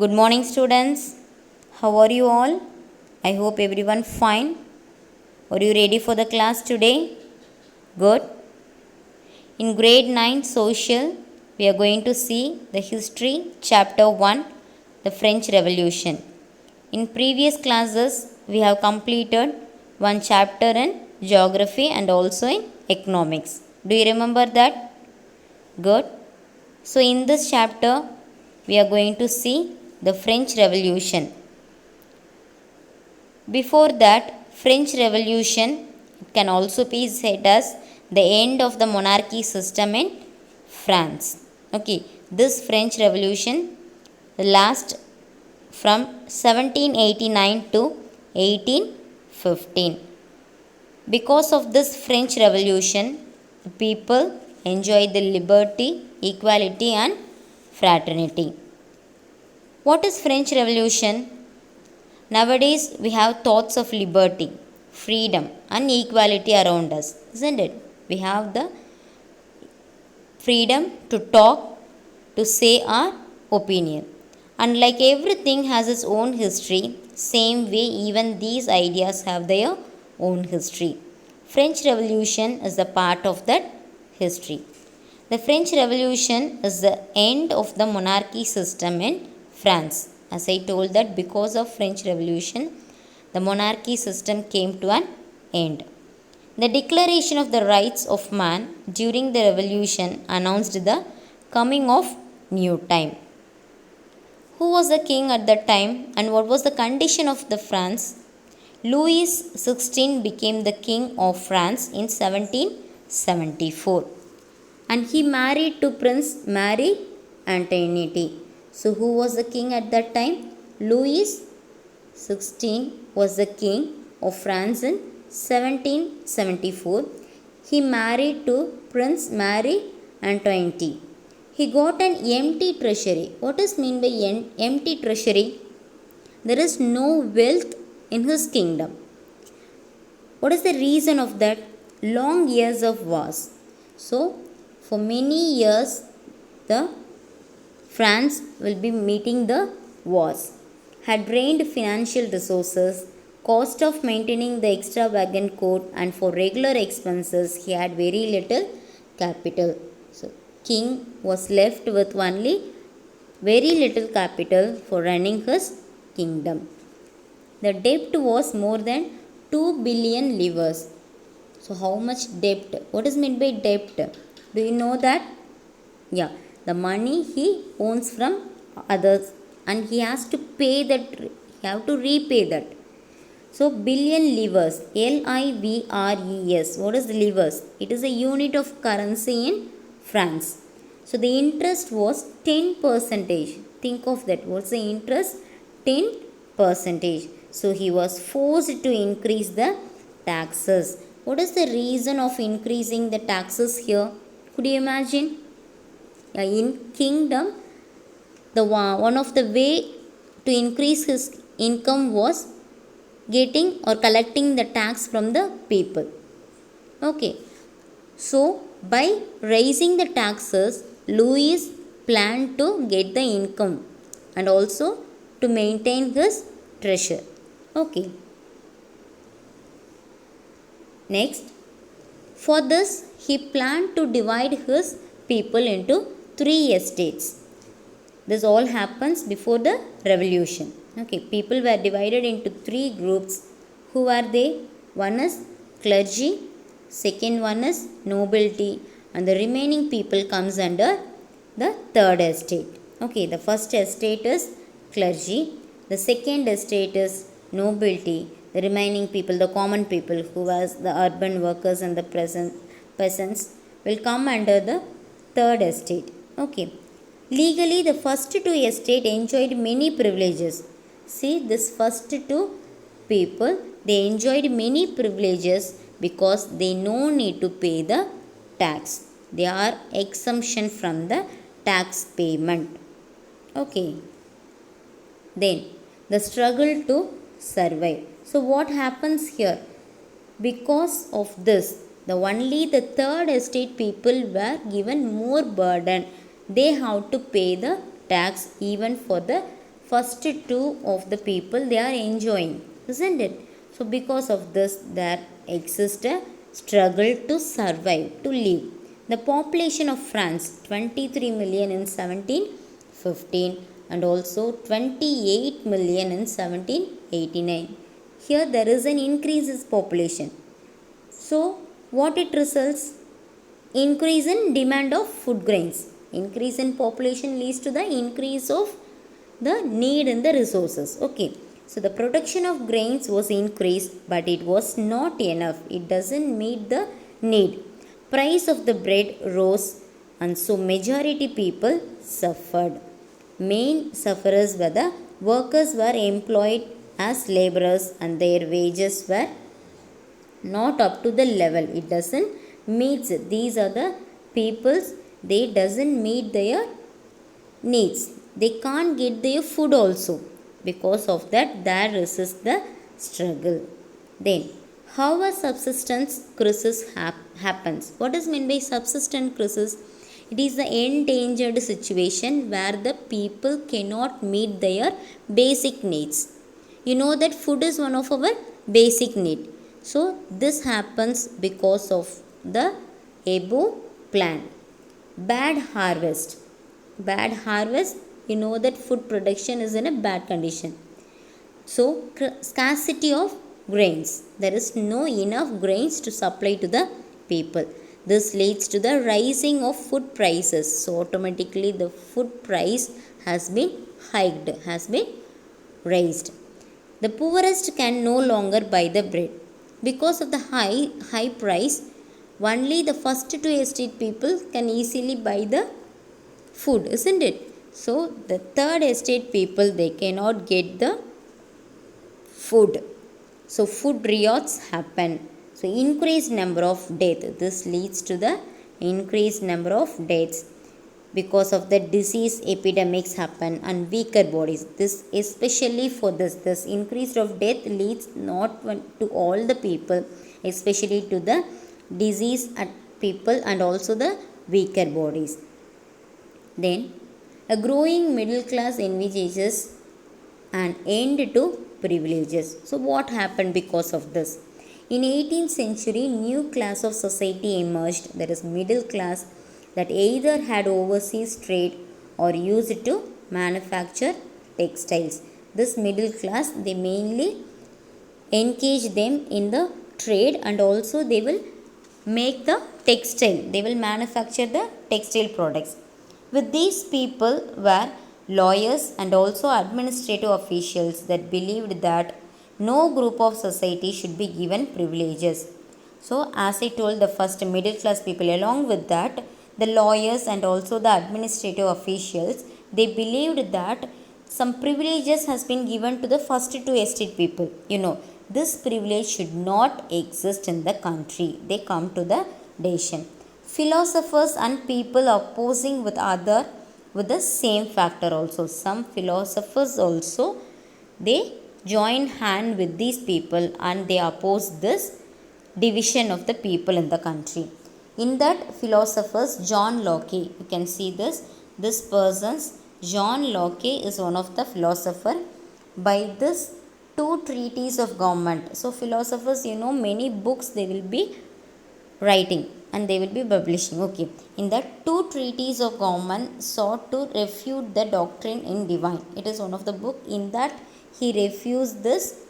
Good morning, students. How are you all? I hope everyone fine. Are you ready for the class today? Good. In grade 9 social, we are going to see the history chapter 1, the French Revolution. In previous classes, we have completed one chapter in geography and also in economics. Do you remember that? Good. So in this chapter, we are going to see the French Revolution. Before that, French Revolution can also be said as the end of the monarchy system in France. Okay, this French Revolution lasts from 1789 to 1815. Because of this French Revolution, the people enjoy the liberty, equality and fraternity. What is French Revolution? Nowadays we have thoughts of liberty, freedom and equality around us, isn't it? We have the freedom to talk, to say our opinion. And like everything has its own history, same way even these ideas have their own history. French Revolution is a part of that history. The French Revolution is the end of the monarchy system in France. As I told that because of French Revolution, the monarchy system came to an end. The Declaration of the Rights of Man during the Revolution announced the coming of new time. Who was the king at that time and what was the condition of the France? Louis XVI became the king of France in 1774 and he married to Prince Marie Antoinette. So who was the king at that time? Louis XVI was the king of France in 1774. He married to Prince Marie Antoinette. He got an empty treasury. What is mean by empty treasury? There is no wealth in his kingdom. What is the reason of that? Long years of wars. So for many years the France will be meeting the wars, had drained financial resources, cost of maintaining the extravagant court and for regular expenses he had very little capital. So king was left with only very little capital for running his kingdom. The debt was more than 2 billion livres. So how much debt? What is meant by debt? Do you know that? Yeah, the money he owns from others and he has to pay that, he have to repay that. So billion livres, Livres. What is livres? It is a unit of currency in France. So the interest was 10%. Think of that. What's the interest? 10%. So he was forced to increase the taxes. What is the reason of increasing the taxes here? Could you imagine? In kingdom, the one of the way to increase his income was getting or collecting the tax from the people. Okay, so by raising the taxes, Louis planned to get the income and also to maintain his treasure. Okay, next, for this he planned to divide his people into 3 estates. This all happens before the revolution. Okay, people were divided into 3 groups. Who are they? One is clergy, second one is nobility, and the remaining people comes under the third estate. Okay, the first estate is clergy, the second estate is nobility, the remaining people, the common people who was the urban workers and the peasants will come under the third estate. Okay, legally the first 2 estate enjoyed many privileges. See, this first 2 people, they enjoyed many privileges because they no need to pay the tax. They are exemption from the tax payment. Okay, then the struggle to survive. So what happens here? Because of this, the third estate people were given more burden. They have to pay the tax even for the first two of the people they are enjoying, isn't it? So because of this there exists a struggle to survive, to live. The population of France 23 million in 1715 and also 28 million in 1789. Here there is an increase in population. So what it results? Increase in demand of food grains. Increase in population leads to the increase of the need in the resources. Okay, so the production of grains was increased, but it was not enough. It doesn't meet the need. Price of the bread rose, and so majority people suffered. Main sufferers were the workers were employed as laborers, and their wages were not up to the level. It doesn't meet. These are the peoples, they doesn't meet their needs. They can't get their food also. Because of that there resists the struggle. Then how a subsistence crisis happens? What is meant by subsistence crisis? It is the endangered situation where the people cannot meet their basic needs. You know that food is one of our basic need. So this happens because of the above plan. Bad harvest. Bad harvest, you know that food production is in a bad condition. So scarcity of grains. There is no enough grains to supply to the people. This leads to the rising of food prices. So automatically the food price has been hiked, has been raised. The poorest can no longer buy the bread. Because of the high price, only the first two estate people can easily buy the food, isn't it? So the third estate people, they cannot get the food. So food riots happen. So increased number of death. This leads to the increased number of deaths because of the disease epidemics happen and weaker bodies. This especially for this increase of death leads not to all the people, especially to the disease people and also the weaker bodies. Then a growing middle class envisages an end to privileges. So what happened because of this? In 18th century, new class of society emerged, that is middle class, that either had overseas trade or used to manufacture textiles. This middle class, they mainly engage them in the trade, and also they will make the textile, they will manufacture the textile products. With these people were lawyers and also administrative officials that believed that no group of society should be given privileges. So as I told, the first middle class people, along with that the lawyers and also the administrative officials, they believed that some privileges has been given to the first two estate people. You know, this privilege should not exist in the country. They come to the decision. Philosophers and people opposing with the same factor also. Some philosophers also, they join hand with these people and they oppose this division of the people in the country. In that philosophers, John Locke, you can see this person's, John Locke is one of the philosopher. By this two treatises of government, so philosophers, you know, many books they will be writing and they will be publishing. Okay, in that two treatises of government sought to refute the doctrine in divine. It is one of the book. In that he refused this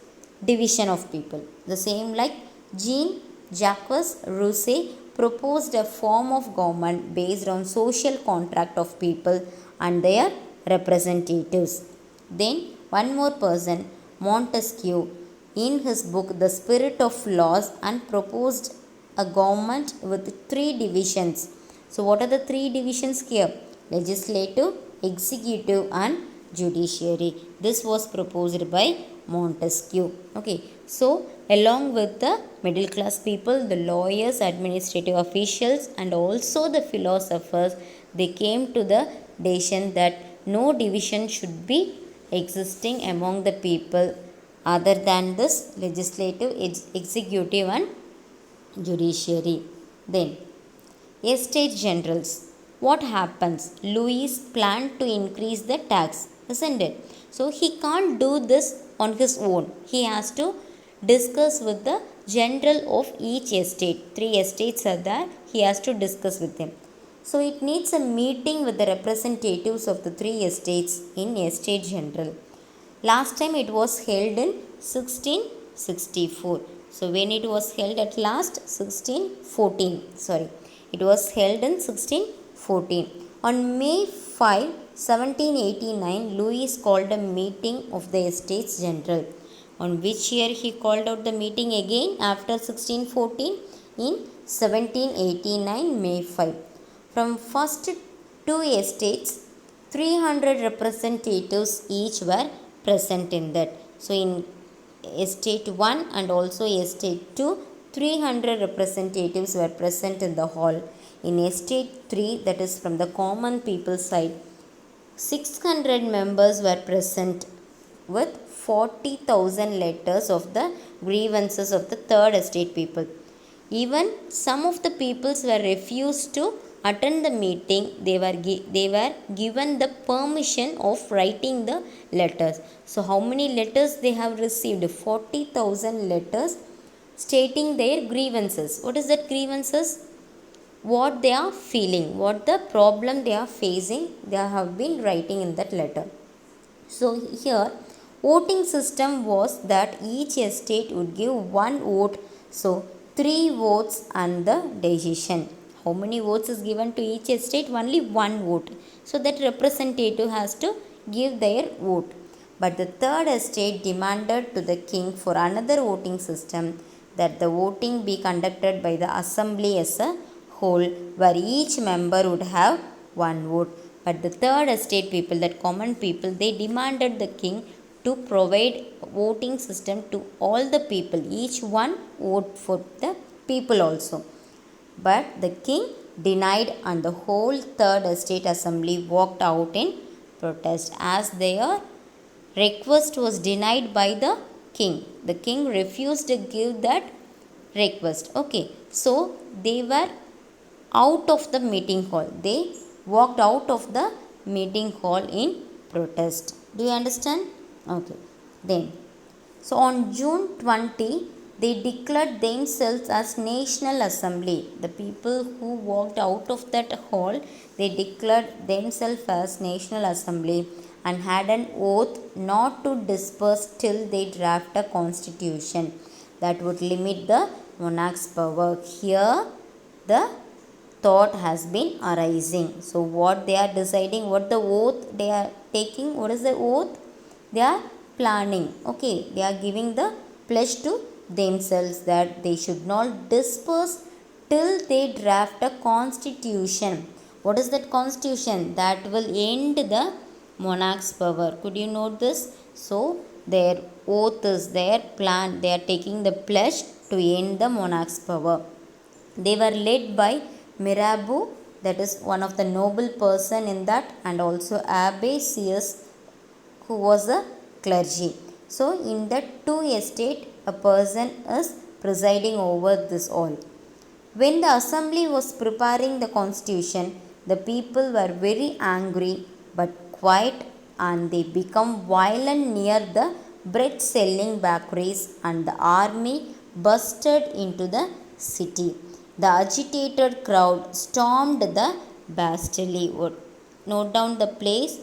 division of people. The same like Jean-Jacques Rousseau proposed a form of government based on social contract of people and their representatives. Then one more person, Montesquieu, in his book The Spirit of Laws, and proposed a government with three divisions. So what are the three divisions here? Legislative, executive and judiciary. This was proposed by Montesquieu. Okay, so along with the middle class people, the lawyers, administrative officials and also the philosophers, they came to the decision that no division should be existing among the people other than this legislative, executive and judiciary. Then estate generals. What happens? Louis planned to increase the tax. isn't it? So he can't do this on his own. He has to discuss with the general of each estate. Three estates are there, he has to discuss with them. So it needs a meeting with the representatives of the three estates in estate general. Last time it was held in 1664. So when it was held at last, 1614, sorry, it was held in 1614. On May 5, 1789, Louis called a meeting of the Estates General. On which year he called out the meeting again after 1614? In 1789, May 5. From first two estates, 300 representatives each were present in that. So in estate 1 and also estate 2, 300 representatives were present in the hall. In estate 3, that is from the common people side, 600 members were present with 40,000 letters of the grievances of the third estate people. Even some of the peoples were refused to attend the meeting. They were given the permission of writing the letters. So how many letters they have received? 40,000 letters stating their grievances. What is that grievances? What they are feeling, what the problem they are facing, they have been writing in that letter. So here voting system was that each estate would give one vote. So 3 votes and the decision. How many votes is given to each estate? Only one vote. So that representative has to give their vote. But the third estate demanded to the king for another voting system, that the voting be conducted by the assembly as a whole, where each member would have one vote. But the third estate people, that common people, they demanded the king to provide voting system to all the people, each one vote for the people also. But the king denied, and the whole third estate assembly walked out in protest as their request was denied by the king. The king refused to give that request. Okay, so they were out of the meeting hall. They walked out of the meeting hall in protest. Do you understand? Okay. Then, so on June 20, they declared themselves as National Assembly. The people who walked out of that hall, they declared themselves as National Assembly and had an oath not to disperse till they draft a constitution that would limit the monarch's power. Here, the thought has been arising. So what they are deciding, what the oath they are taking, what is the oath? They are planning. Okay, they are giving the pledge to themselves that they should not disperse till they draft a constitution. What is that constitution? That will end the monarch's power. Could you note this? So their oath is their plan. They are taking the pledge to end the monarch's power. They were led by Mirabeau, that is one of the noble person in that, and also Abbe Sieyès, who was a clergy. So in that two estate, a person is presiding over this all. When the assembly was preparing the constitution, the people were very angry but quiet, and they become violent near the bread selling bakeries, and the army busted into the city. The agitated crowd stormed the Bastille. Note down the place.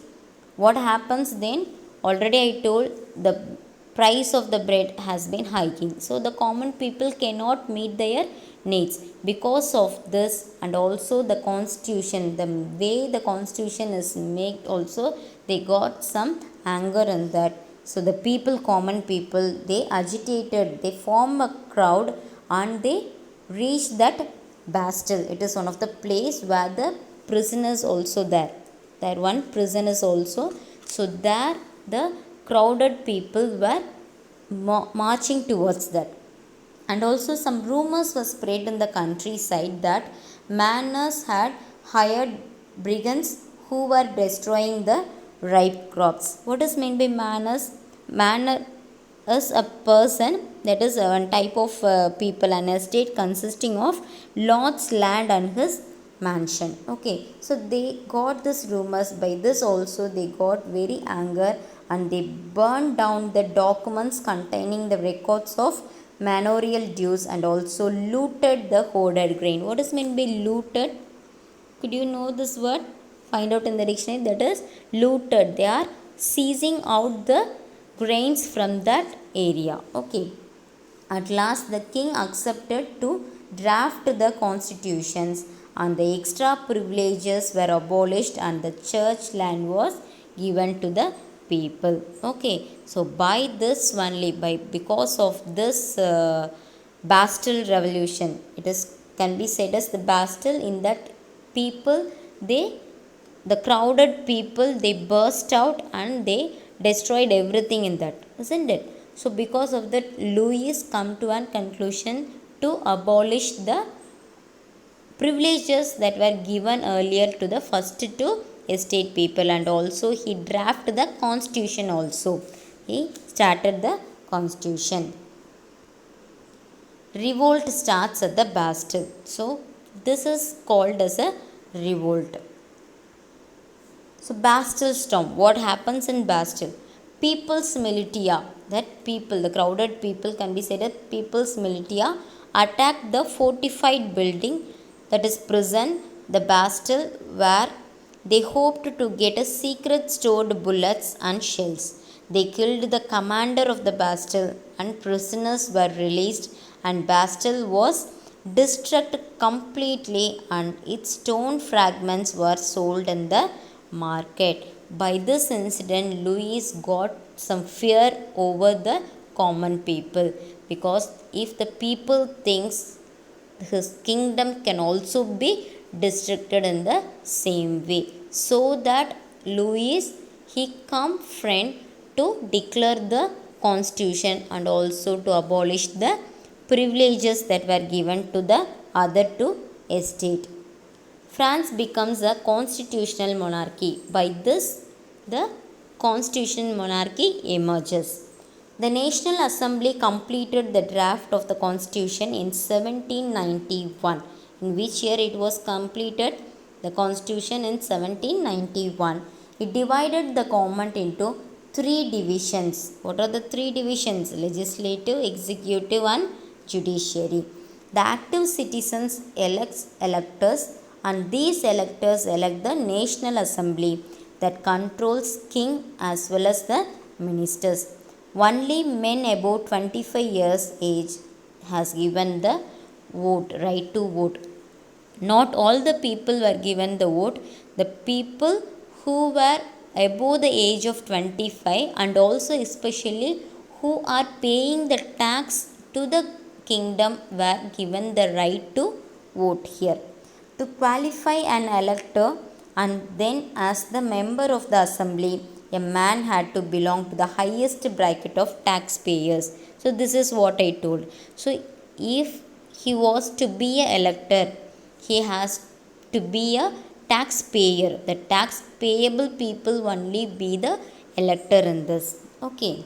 What happens then? Already I told, the price of the bread has been hiking. So the common people cannot meet their needs. Because of this, and also the constitution, the way the constitution is made also, they got some anger in that. So the people, common people, they agitated, they form a crowd, and they reach that Bastille. It is one of the place where the prisoners also there. There one prison is also. So there the crowded people were marching towards that. And also some rumors were spread in the countryside that Manners had hired brigands who were destroying the ripe crops. What is meant by Manners? Manner is a person, that is a type of people, an estate consisting of lord's land and his mansion. Okay, so they got this rumors. By this also they got very anger, and they burned down the documents containing the records of manorial dues, and also looted the hoarded grain. What is meant by looted? Could you know this word? Find out in the dictionary. That is looted. They are seizing out the grains from that area. Okay, at last the king accepted to draft the constitutions, and the extra privileges were abolished, and the church land was given to the people. Okay, so by this only, by because of this Bastille revolution, it is can be said as the Bastille, in that people, they, the crowded people, they burst out and they destroyed everything in that, isn't it? So because of that, Louis come to a conclusion to abolish the privileges that were given earlier to the first two estate people, and also he drafted the constitution also. He started the constitution. Revolt starts at the Bastille. So this is called as a revolt. So Bastille storm. What happens in Bastille? People's militia, that people, the crowded people, can be said that people's militia attacked the fortified building, that is prison, the Bastille, where they hoped to get a secret stored bullets and shells. They killed the commander of the Bastille, and prisoners were released, and Bastille was destroyed completely, and its stone fragments were sold in the market. By this incident, Louis got some fear over the common people, because if the people thinks, his kingdom can also be destroyed in the same way. So that Louis, he come friend to declare the constitution, and also to abolish the privileges that were given to the other two estate. France becomes a constitutional monarchy. By this, the constitutional monarchy emerges. The National Assembly completed the draft of the constitution in 1791. In which year it was completed? The constitution in 1791. It divided the government into three divisions. What are the three divisions? Legislative, executive, and judiciary. The active citizens elect electors, and these electors elect the National Assembly that controls king as well as the ministers. Only men above 25 years age has given the vote, right to vote. Not all the people were given the vote. The people who were above the age of 25, and also especially who are paying the tax to the kingdom, were given the right to vote here. To qualify an elector, and then as the member of the assembly, a man had to belong to the highest bracket of taxpayers. So this is what I told. So if he was to be an elector, he has to be a taxpayer. The tax payable people only be the elector in this. Okay,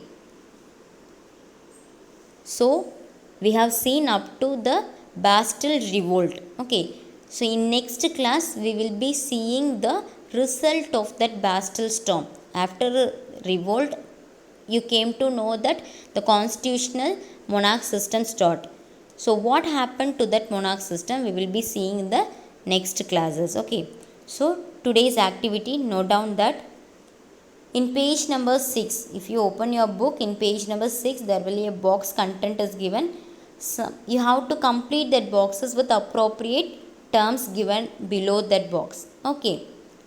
so we have seen up to the Bastille revolt. Okay, so in next class we will be seeing the result of that Bastille storm. After revolt, you came to know that the constitutional monarch system started. So what happened to that monarch system, we will be seeing in the next classes. Okay, so today's activity, note down that in page number 6, if you open your book, in page number 6 there will be a box, content is given. So you have to complete that boxes with appropriate terms given below that box. Okay,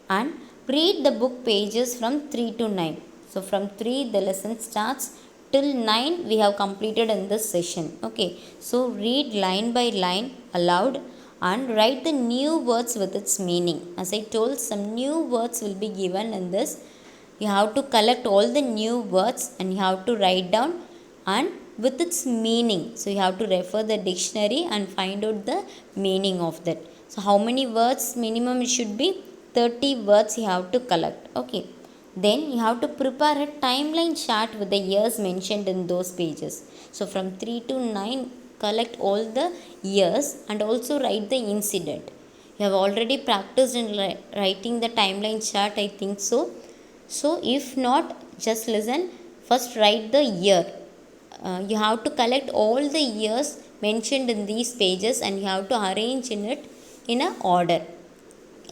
and read the book pages from 3 to 9. So from 3 the lesson starts till 9 we have completed in this session. Okay, so read line by line aloud and write the new words with its meaning. As I told, some new words will be given in this. You have to collect all the new words and you have to write down and with its meaning. So you have to refer the dictionary and find out the meaning of that. So how many words minimum it should be? 30 words you have to collect. Okay, then you have to prepare a timeline chart with the years mentioned in those pages. So from 3 to 9 collect all the years and also write the incident. You have already practiced in writing the timeline chart, I think so. So if not, just listen. First write the year. You have to collect all the years mentioned in these pages, and you have to arrange in it in a order,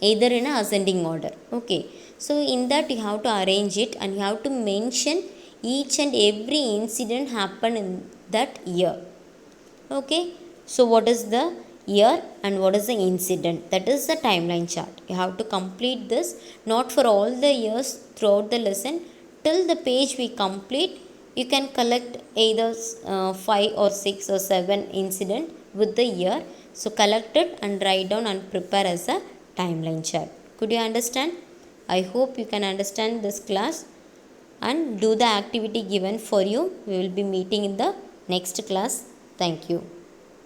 either in a ascending order. Okay, so in that you have to arrange it, and you have to mention each and every incident happened in that year. Okay, so what is the year and what is the incident? That is the timeline chart. You have to complete this, not for all the years throughout the lesson. Till the page we complete, you can collect either 5 or 6 or 7 incident with the year. So collect it and write down and prepare as a timeline chart. Could you understand? I hope you can understand this class and do the activity given for you. We will be meeting in the next class. Thank you.